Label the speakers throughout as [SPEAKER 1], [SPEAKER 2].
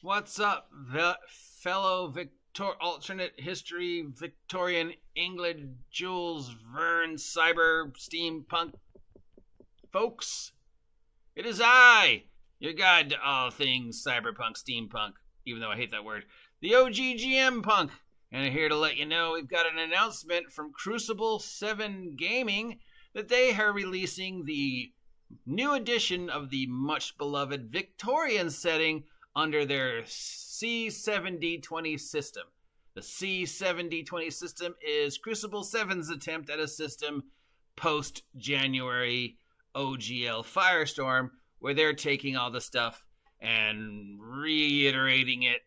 [SPEAKER 1] What's up, fellow alternate history Victorian England Jules Verne cyber steampunk folks? It is I, your guide to all things cyberpunk steampunk, even though I hate that word, the OG GM punk, and I'm here to let you know we've got an announcement from Crucible 7 Gaming that they are releasing the new edition of the much beloved Victorian setting under their C7d20 system. The C7d20 system is Crucible 7's attempt at a system post-January OGL Firestorm, where they're taking all the stuff and reiterating it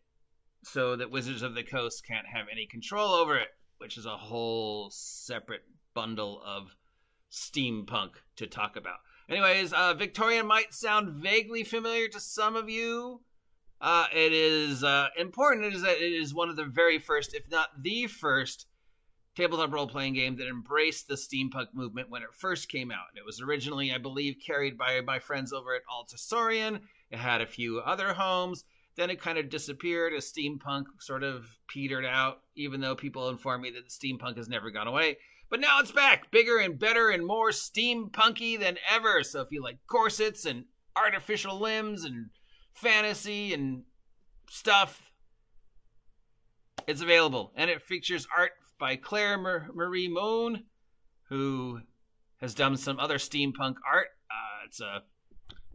[SPEAKER 1] so that Wizards of the Coast can't have any control over it, which is a whole separate bundle of steampunk to talk about. Anyways, Victorian might sound vaguely familiar to some of you. It is important is that it is one of the very first, if not the first, tabletop role-playing game that embraced the steampunk movement when it first came out. It was originally, I believe, carried by my friends over at Altasorian. It had a few other homes. Then it kind of disappeared as steampunk sort of petered out, even though people informed me that steampunk has never gone away. But now it's back, bigger and better and more steampunky than ever. So if you like corsets and artificial limbs and fantasy and stuff, it's available. And it features art by Claire Marie Moon, who has done some other steampunk art. It's a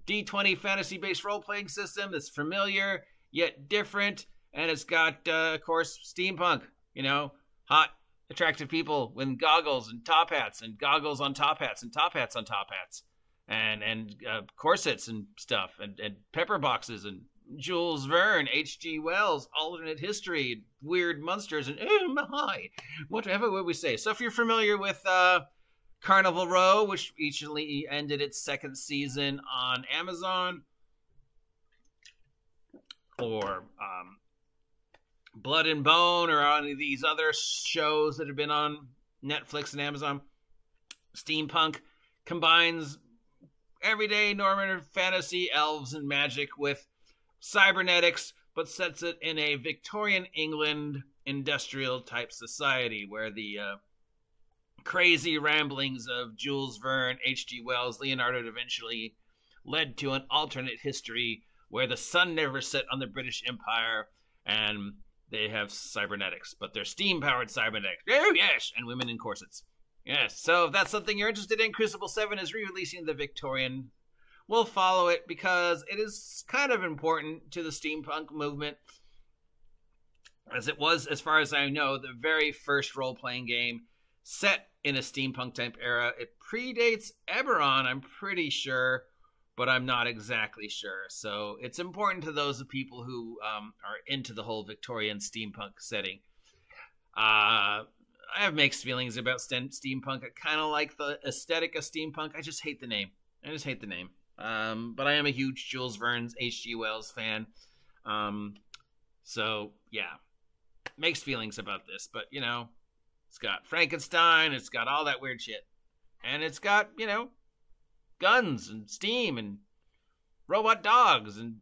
[SPEAKER 1] D20 fantasy-based role-playing system that's familiar yet different, and it's got, of course, steampunk. You know, hot, attractive people with goggles and top hats and goggles on top hats and top hats on top hats. And corsets and stuff, and pepper boxes, and Jules Verne, H.G. Wells, alternate history, weird monsters, and oh my, whatever would we say. So if you're familiar with Carnival Row, which recently ended its second season on Amazon, or Blood and Bone, or any of these other shows that have been on Netflix and Amazon, steampunk combines everyday Norman fantasy, elves, and magic with cybernetics, but sets it in a Victorian England industrial type society where the crazy ramblings of Jules Verne, H.G. Wells, Leonardo da Vinci led to an alternate history where the sun never set on the British Empire, and they have cybernetics, but they're steam-powered cybernetics. Oh, yes, and women in corsets. Yes, so if that's something you're interested in, Crucible 7 is re-releasing the Victorian. We'll follow it because it is kind of important to the steampunk movement, as it was, as far as I know, the very first role-playing game set in a steampunk-type era. It predates Eberron, I'm pretty sure, but I'm not exactly sure. So it's important to those people who are into the whole Victorian steampunk setting. I have mixed feelings about steampunk. I kind of like the aesthetic of steampunk. I just hate the name. But I am a huge Jules Verne's H.G. Wells fan. So, yeah. Mixed feelings about this. But, you know, it's got Frankenstein. It's got all that weird shit. And it's got, you know, guns and steam and robot dogs and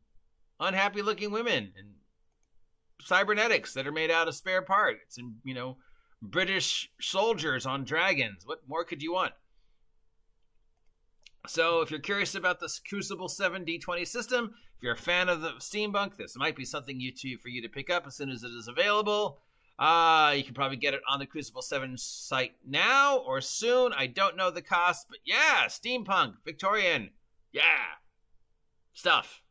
[SPEAKER 1] unhappy-looking women and cybernetics that are made out of spare parts and, you know, British soldiers on dragons. What more could you want? So if you're curious about the Crucible 7 D20 system, if you're a fan of the steampunk, this might be something for you to pick up as soon as it is available. You can probably get it on the Crucible 7 site now or soon. I don't know the cost, but yeah, steampunk, Victorian, yeah, stuff.